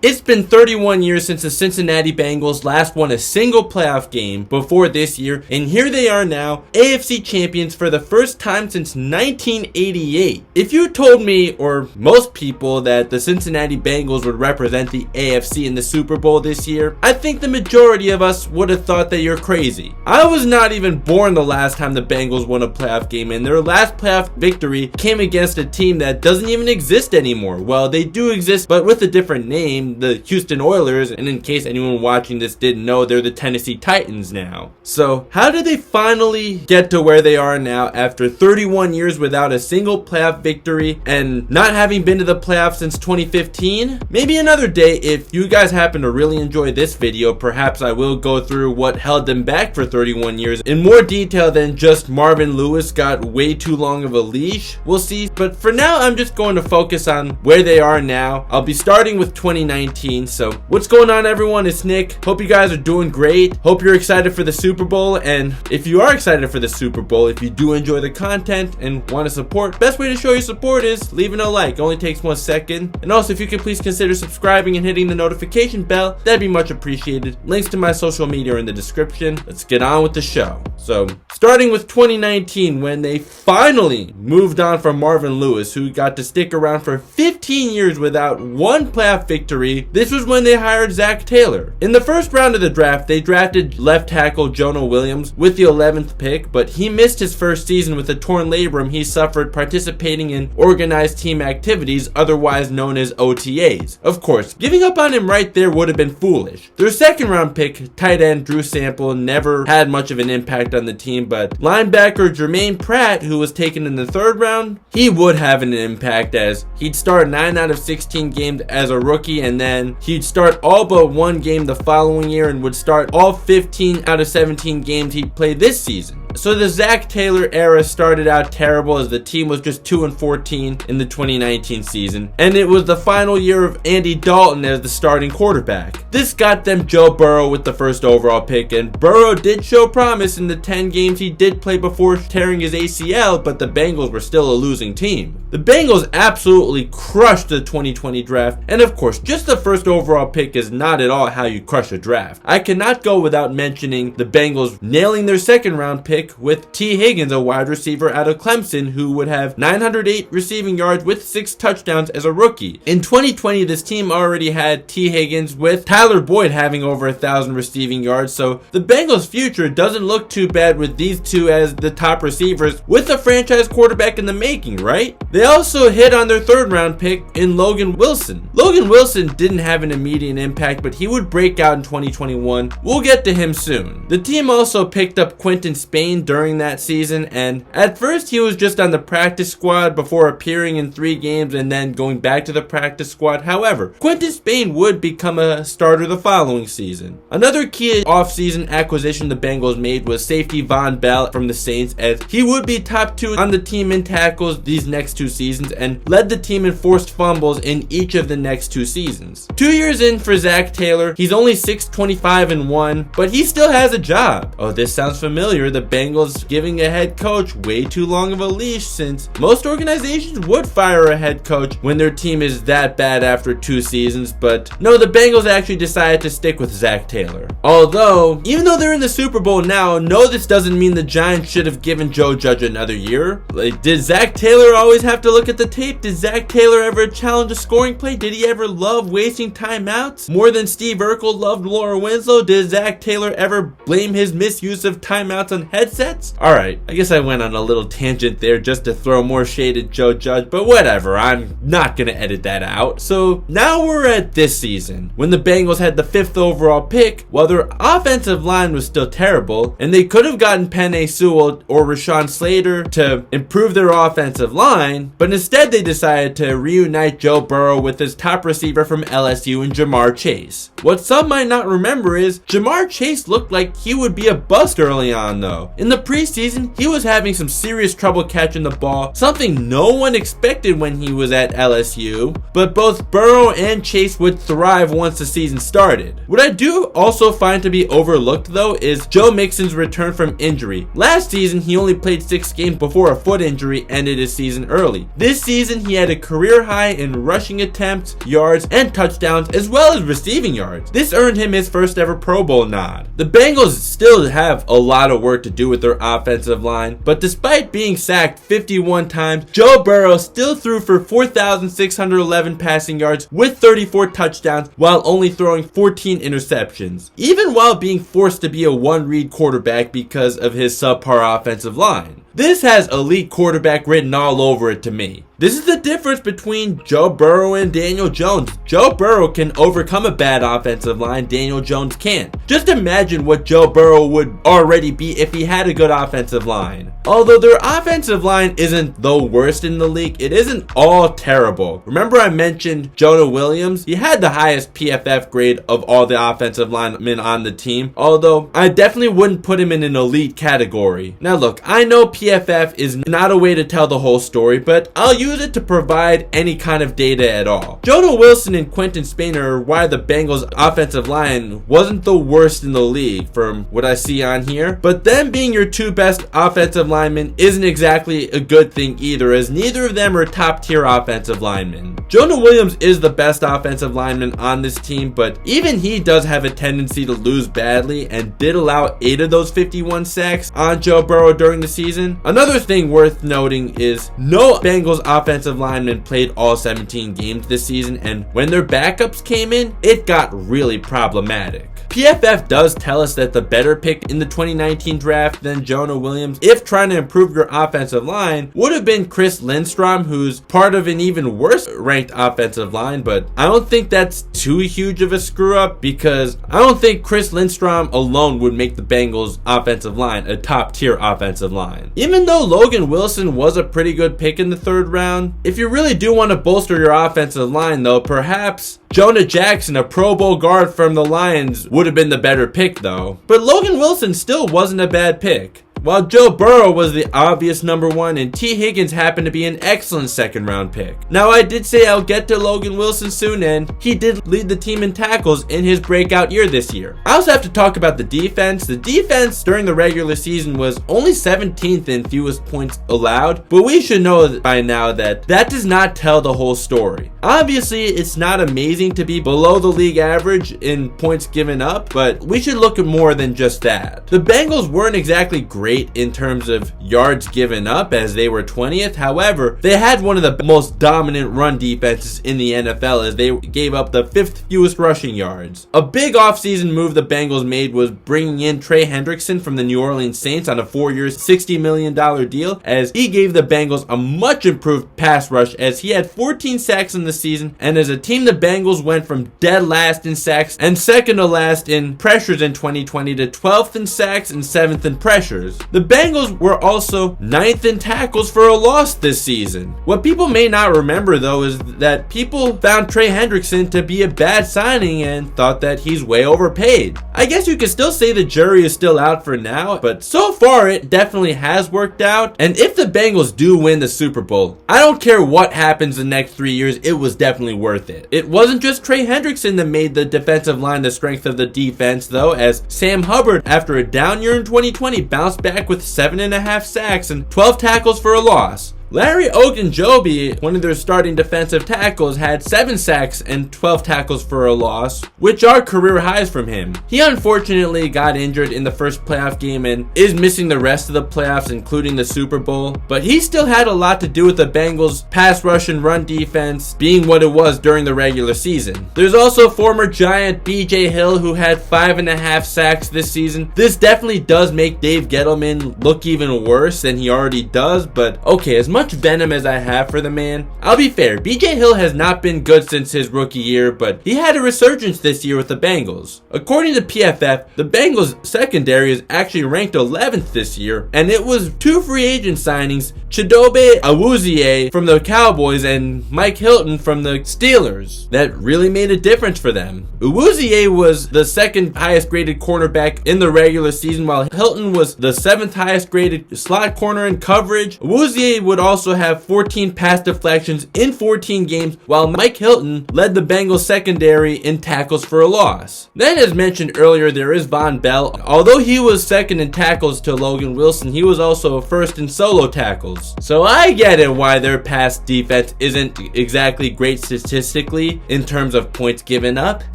It's been 31 years since the Cincinnati Bengals last won a single playoff game before this year, and here they are now, AFC champions for the first time since 1988. If you told me, or most people, that the Cincinnati Bengals would represent the AFC in the Super Bowl this year, I think the majority of us would have thought that you're crazy. I was not even born the last time the Bengals won a playoff game, and their last playoff victory came against a team that doesn't even exist anymore. Well, they do exist, but with a different name, the Houston Oilers, and in case anyone watching this didn't know, they're the Tennessee Titans now. So how did they finally get to where they are now after 31 years without a single playoff victory and not having been to the playoffs since 2015? Maybe another day, if you guys happen to really enjoy this video, perhaps I will go through what held them back for 31 years in more detail than just Marvin Lewis got way too long of a leash. We'll see. But for now, I'm just going to focus on where they are now. I'll be starting with 2019. So what's going on, everyone? It's Nick. Hope you guys are doing great. Hope you're excited for the Super Bowl. And if you are excited for the Super Bowl, if you do enjoy the content and want to support, best way to show your support is leaving a like. It only takes 1 second. And also, if you could please consider subscribing and hitting the notification bell, that'd be much appreciated. Links to my social media are in the description. Let's get on with the show. So starting with 2019, when they finally moved on from Marvin Lewis, who got to stick around for 15 years without one playoff victory. This was when they hired Zac Taylor. In the first round of the draft, they drafted left tackle Jonah Williams with the 11th pick, but he missed his first season with a torn labrum he suffered participating in organized team activities, otherwise known as OTAs. Of course, giving up on him right there would have been foolish. Their second round pick, tight end Drew Sample, never had much of an impact on the team, but linebacker Jermaine Pratt, who was taken in the third round, he would have an impact as he'd start 9 out of 16 games as a rookie, and then he'd start all but one game the following year and would start all 15 out of 17 games he'd play this season. So the Zac Taylor era started out terrible as the team was just 2-14 in the 2019 season, and it was the final year of Andy Dalton as the starting quarterback. This got them Joe Burrow with the first overall pick, and Burrow did show promise in the 10 games he did play before tearing his ACL, but the Bengals were still a losing team. The Bengals absolutely crushed the 2020 draft, and of course, just the first overall pick is not at all how you crush a draft. I cannot go without mentioning the Bengals nailing their second round pick with T. Higgins, a wide receiver out of Clemson, who would have 908 receiving yards with 6 touchdowns as a rookie. In 2020, this team already had T. Higgins with Tyler Boyd having over 1,000 receiving yards, so the Bengals' future doesn't look too bad with these two as the top receivers with a franchise quarterback in the making, right? They also hit on their third round pick in Logan Wilson. Logan Wilson didn't have an immediate impact, but he would break out in 2021. We'll get to him soon. The team also picked up Quinton Spain during that season, and at first he was just on the practice squad before appearing in 3 games and then going back to the practice squad. However, Quinton Spain would become a starter the following season. Another key offseason acquisition the Bengals made was safety Von Bell from the Saints, as he would be top 2 on the team in tackles these next 2 seasons and led the team in forced fumbles in each of the next 2 seasons. 2 years in for Zac Taylor, he's only 6-25-1, but he still has a job. Oh, this sounds familiar. The Bengals giving a head coach way too long of a leash, since most organizations would fire a head coach when their team is that bad after 2 seasons, but no, the Bengals actually decided to stick with Zac Taylor. Although, even though they're in the Super Bowl now, no, this doesn't mean the Giants should have given Joe Judge another year. Like, did Zac Taylor always have to look at the tape? Did Zac Taylor ever challenge a scoring play? Did he ever love wasting timeouts more than Steve Urkel loved Laura Winslow? Did Zac Taylor ever blame his misuse of timeouts on headsets? Alright, I guess I went on a little tangent there just to throw more shade at Joe Judge, but whatever, I'm not gonna edit that out. So now we're at this season, when the Bengals had the 5th overall pick, while their offensive line was still terrible, and they could have gotten Penei Sewell or Rashawn Slater to improve their offensive line, but instead they decided to reunite Joe Burrow with his top receiver from LSU in Jamar Chase. What some might not remember is Jamar Chase looked like he would be a bust early on though. In the preseason, he was having some serious trouble catching the ball, something no one expected when he was at LSU, but both Burrow and Chase would thrive once the season started. What I do also find to be overlooked though is Joe Mixon's return from injury. Last season, he only played 6 games before a foot injury ended his season early. This season, he had a career high in rushing attempts, yards, and touchdowns, as well as receiving yards. This earned him his first ever Pro Bowl nod. The Bengals still have a lot of work to do with their offensive line, but despite being sacked 51 times, Joe Burrow still threw for 4,611 passing yards with 34 touchdowns while only throwing 14 interceptions, even while being forced to be a one-read quarterback because of his subpar offensive line. This has elite quarterback written all over it to me. This is the difference between Joe Burrow and Daniel Jones. Joe Burrow can overcome a bad offensive line, Daniel Jones can't. Just imagine what Joe Burrow would already be if he had a good offensive line. Although their offensive line isn't the worst in the league, it isn't all terrible. Remember I mentioned Jonah Williams? He had the highest PFF grade of all the offensive linemen on the team, although I definitely wouldn't put him in an elite category. Now look, I know PFF is not a way to tell the whole story, but I'll use it to provide any kind of data at all. Jonah Wilson and Quentin Spain are why the Bengals offensive line wasn't the worst in the league from what I see on here, but them being your 2 best offensive linemen isn't exactly a good thing either, as neither of them are top tier offensive linemen. Jonah Williams is the best offensive lineman on this team, but even he does have a tendency to lose badly and did allow 8 of those 51 sacks on Joe Burrow during the season. Another thing worth noting is no Bengals offensive lineman played all 17 games this season, and when their backups came in, it got really problematic. PFF does tell us that the better pick in the 2019 draft than Jonah Williams, if trying to improve your offensive line, would have been Chris Lindstrom, who's part of an even worse ranked offensive line, but I don't think that's too huge of a screw up because I don't think Chris Lindstrom alone would make the Bengals offensive line a top tier offensive line. Even though Logan Wilson was a pretty good pick in the 3rd round, if you really do want to bolster your offensive line though, perhaps Jonah Jackson, a Pro Bowl guard from the Lions, would have been the better pick though. But Logan Wilson still wasn't a bad pick. While Joe Burrow was the obvious number 1 and T. Higgins happened to be an excellent 2nd round pick. Now I did say I'll get to Logan Wilson soon, and he did lead the team in tackles in his breakout year this year. I also have to talk about the defense. The defense during the regular season was only 17th in fewest points allowed, but we should know by now that that does not tell the whole story. Obviously it's not amazing to be below the league average in points given up, but we should look at more than just that. The Bengals weren't exactly great in terms of yards given up, as they were 20th. However, they had one of the most dominant run defenses in the NFL, as they gave up the 5th fewest rushing yards. A big offseason move the Bengals made was bringing in Trey Hendrickson from the New Orleans Saints on a 4-year $60 million deal, as he gave the Bengals a much improved pass rush, as he had 14 sacks in the season, and as a team the Bengals went from dead last in sacks and 2nd to last in pressures in 2020 to 12th in sacks and 7th in pressures. The Bengals were also 9th in tackles for a loss this season. What people may not remember though is that people found Trey Hendrickson to be a bad signing and thought that he's way overpaid. I guess you could still say the jury is still out for now, but so far it definitely has worked out. And if the Bengals do win the Super Bowl, I don't care what happens the next 3 years, it was definitely worth it. It wasn't just Trey Hendrickson that made the defensive line the strength of the defense though, as Sam Hubbard, after a down year in 2020, bounced back with 7.5 sacks and 12 tackles for a loss. Larry Ogunjobi, one of their starting defensive tackles, had 7 sacks and 12 tackles for a loss, which are career highs from him. He unfortunately got injured in the first playoff game and is missing the rest of the playoffs, including the Super Bowl, but he still had a lot to do with the Bengals' pass rush and run defense being what it was during the regular season. There's also former Giant BJ Hill, who had 5.5 sacks this season. This definitely does make Dave Gettleman look even worse than he already does, but okay, as much much venom as I have for the man, I'll be fair, BJ Hill has not been good since his rookie year, but he had a resurgence this year with the Bengals. According to PFF, the Bengals secondary is actually ranked 11th this year, and it was 2 free agent signings, Chidobe Awuzie from the Cowboys and Mike Hilton from the Steelers, that really made a difference for them. Awuzie was the 2nd highest graded cornerback in the regular season, while Hilton was the 7th highest graded slot corner in coverage. Awuzie would also have 14 pass deflections in 14 games, while Mike Hilton led the Bengals secondary in tackles for a loss. Then, as mentioned earlier, there is Von Bell. Although he was 2nd in tackles to Logan Wilson, he was also 1st in solo tackles. So I get it why their pass defense isn't exactly great statistically in terms of points given up.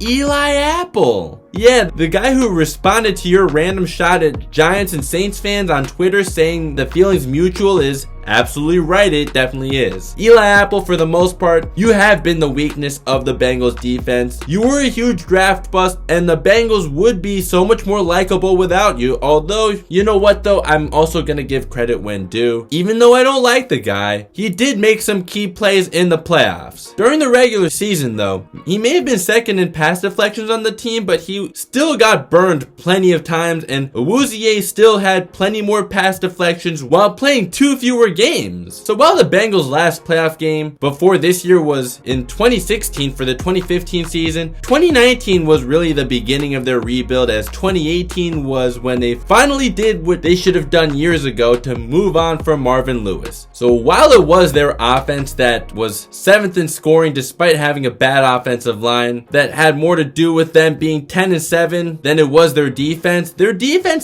Eli Apple. Yeah, the guy who responded to your random shot at Giants and Saints fans on Twitter saying the feeling's mutual is absolutely right, it definitely is. Eli Apple, for the most part, you have been the weakness of the Bengals defense. You were a huge draft bust, and the Bengals would be so much more likable without you. Although, you know what though, I'm also gonna give credit when due. Even though I don't like the guy, he did make some key plays in the playoffs. During the regular season though, he may have been 2nd in pass deflections on the team, but he still got burned plenty of times, and Awuzie still had plenty more pass deflections while playing 2 fewer games. So while the Bengals' last playoff game before this year was in 2016 for the 2015 season, 2019 was really the beginning of their rebuild, as 2018 was when they finally did what they should have done years ago to move on from Marvin Lewis. So while it was their offense that was 7th in scoring despite having a bad offensive line that had more to do with them being 10-7 than it was their defense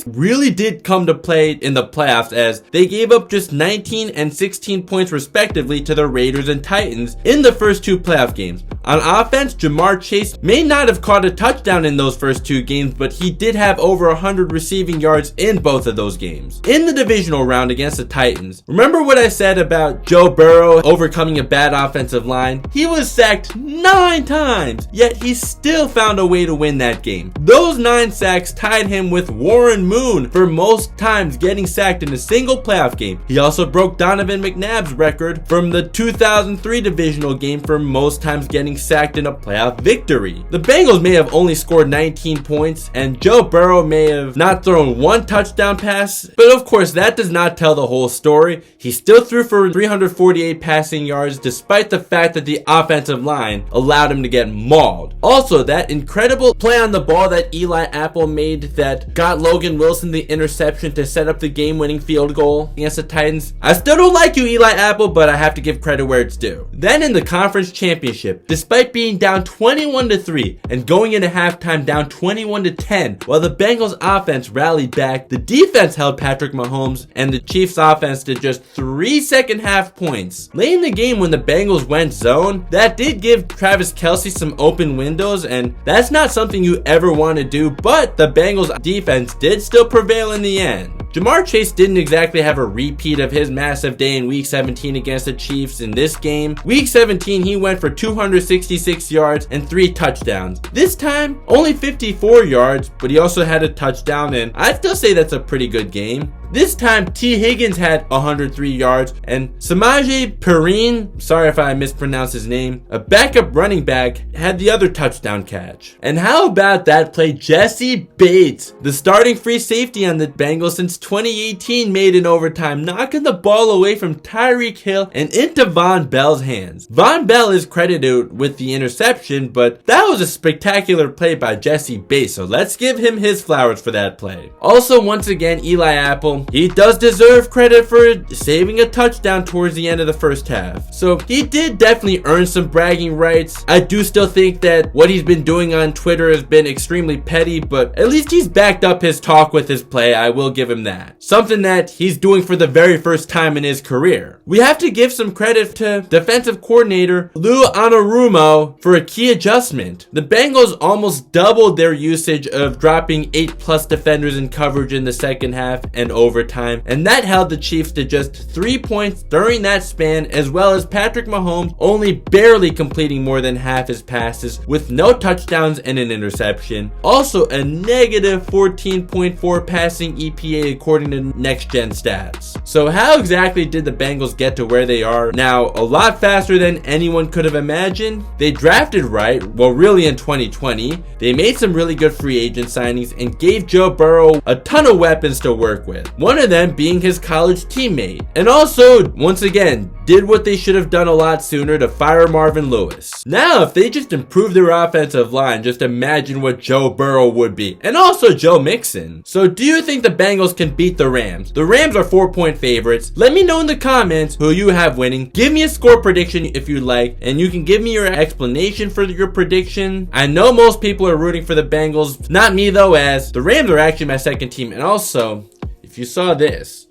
really did come to play in the playoffs, as they gave up just 19 and 16 points respectively to the Raiders and Titans in the first 2 playoff games. On offense, Jamar Chase may not have caught a touchdown in those first 2 games, but he did have over 100 receiving yards in both of those games. In the divisional round against the Titans, remember what I said about Joe Burrow overcoming a bad offensive line? He was sacked 9 times, yet he still found a way to win that game. Those 9 sacks tied him with Warren Moon for most times getting sacked in a single playoff game. He also broke Donovan McNabb's record from the 2003 divisional game for most times getting sacked in a playoff victory. The Bengals may have only scored 19 points, and Joe Burrow may have not thrown 1 touchdown pass, but of course that does not tell the whole story. He still threw for 348 passing yards despite the fact that the offensive line allowed him to get mauled. Also, that incredible play on the ball that Eli Apple made that got Logan Wilson the interception to set up the game-winning field goal against the Titans. I still don't like you, Eli Apple, but I have to give credit where it's due. Then in the conference championship, despite being down 21-3 and going into halftime down 21-10, while the Bengals offense rallied back, the defense held Patrick Mahomes and the Chiefs offense to just 3 second half points. Late in the game when the Bengals went zone, that did give Travis Kelce some open windows, and that's not something you ever want to do, but the Bengals defense did still prevail in the end. Jamar Chase didn't exactly have a repeat of his massive day in Week 17 against the Chiefs in this game. Week 17, he went for 266 yards and 3 touchdowns. This time, only 54 yards, but he also had a touchdown, and I'd still say that's a pretty good game. This time, T. Higgins had 103 yards, and Samaje Perine, sorry if I mispronounced his name, a backup running back, had the other touchdown catch. And how about that play? Jesse Bates, the starting free safety on the Bengals since 2018, made in overtime, knocking the ball away from Tyreek Hill and into Von Bell's hands. Von Bell is credited with the interception, but that was a spectacular play by Jesse Bates, so let's give him his flowers for that play. Also, once again, Eli Apple, he does deserve credit for saving a touchdown towards the end of the first half. So he did definitely earn some bragging rights. I do still think that what he's been doing on Twitter has been extremely petty, but at least he's backed up his talk with his play. I will give him that. Something that he's doing for the very first time in his career. We have to give some credit to defensive coordinator Lou Anarumo for a key adjustment. The Bengals almost doubled their usage of dropping 8+ defenders in coverage in the second half and over overtime, and that held the Chiefs to just 3 points during that span, as well as Patrick Mahomes only barely completing more than half his passes with no touchdowns and an interception. Also a negative 14.4 passing EPA according to Next Gen Stats. So how exactly did the Bengals get to where they are now? A lot faster than anyone could have imagined. They drafted right, well really in 2020. They made some really good free agent signings and gave Joe Burrow a ton of weapons to work with. One of them being his college teammate. And also, once again, did what they should have done a lot sooner to fire Marvin Lewis. Now, if they just improve their offensive line, just imagine what Joe Burrow would be. And also Joe Mixon. So do you think the Bengals can beat the Rams? The Rams are 4-point favorites. Let me know in the comments who you have winning. Give me a score prediction if you'd like, and you can give me your explanation for your prediction. I know most people are rooting for the Bengals. Not me though, as the Rams are actually my second team. And also, if you saw this,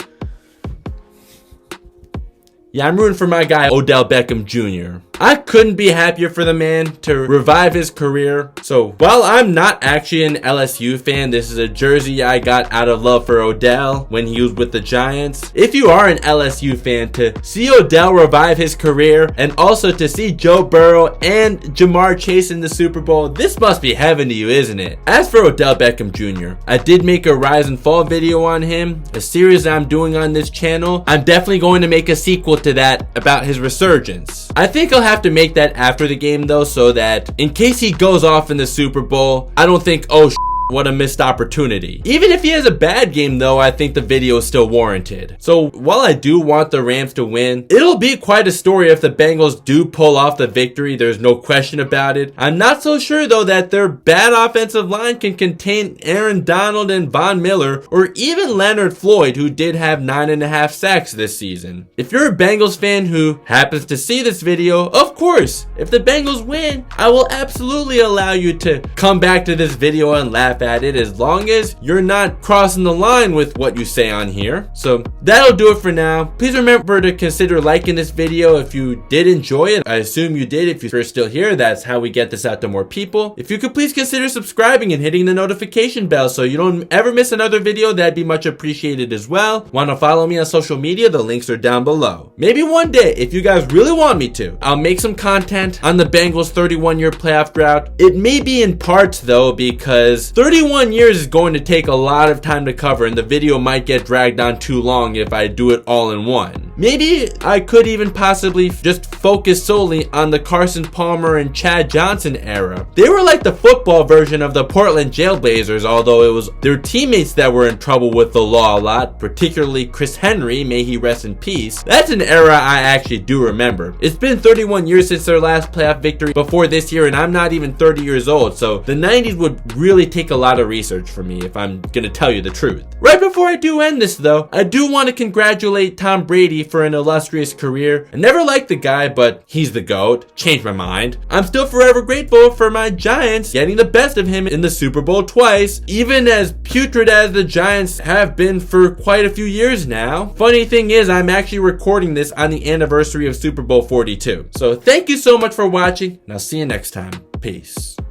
yeah, I'm rooting for my guy Odell Beckham Jr. I couldn't be happier for the man to revive his career. So while I'm not actually an LSU fan, this is a jersey I got out of love for Odell when he was with the Giants. If you are an LSU fan, to see Odell revive his career and also to see Joe Burrow and Jamar Chase in the Super Bowl, this must be heaven to you, isn't it? As for Odell Beckham Jr., I did make a rise and fall video on him, a series I'm doing on this channel. I'm definitely going to make a sequel to that about his resurgence. I think I'll have to make that after the game though, so that in case he goes off in the Super Bowl, I don't think, oh what a missed opportunity. Even if he has a bad game though, I think the video is still warranted. So while I do want the Rams to win, it'll be quite a story if the Bengals do pull off the victory. There's no question about it. I'm not so sure though that their bad offensive line can contain Aaron Donald and Von Miller, or even Leonard Floyd, who did have 9.5 sacks this season. If you're a Bengals fan who happens to see this video, of course, if the Bengals win, I will absolutely allow you to come back to this video and laugh at it, as long as you're not crossing the line with what you say on here. So that'll do it for now. Please remember to consider liking this video if you did enjoy it. I assume you did. If you're still here, that's how we get this out to more people. If you could please consider subscribing and hitting the notification bell so you don't ever miss another video, that'd be much appreciated as well. Want to follow me on social media? The links are down below. Maybe one day, if you guys really want me to, I'll make some content on the Bengals 31-year playoff drought. It may be in parts though, because 31 years is going to take a lot of time to cover, and the video might get dragged on too long if I do it all in one. Maybe I could even possibly just focus solely on the Carson Palmer and Chad Johnson era. They were like the football version of the Portland Jailblazers, although it was their teammates that were in trouble with the law a lot, particularly Chris Henry, may he rest in peace. That's an era I actually do remember. It's been 31 years since their last playoff victory before this year, and I'm not even 30 years old, so the 90s would really take a lot of research for me if I'm gonna tell you the truth. Right before I do end this though, I do want to congratulate Tom Brady for an illustrious career. I never liked the guy, but he's the GOAT. Changed my mind. I'm still forever grateful for my Giants getting the best of him in the Super Bowl twice, even as putrid as the Giants have been for quite a few years now. Funny thing is, I'm actually recording this on the anniversary of Super Bowl 42. So thank you so much for watching, and I'll see you next time. Peace.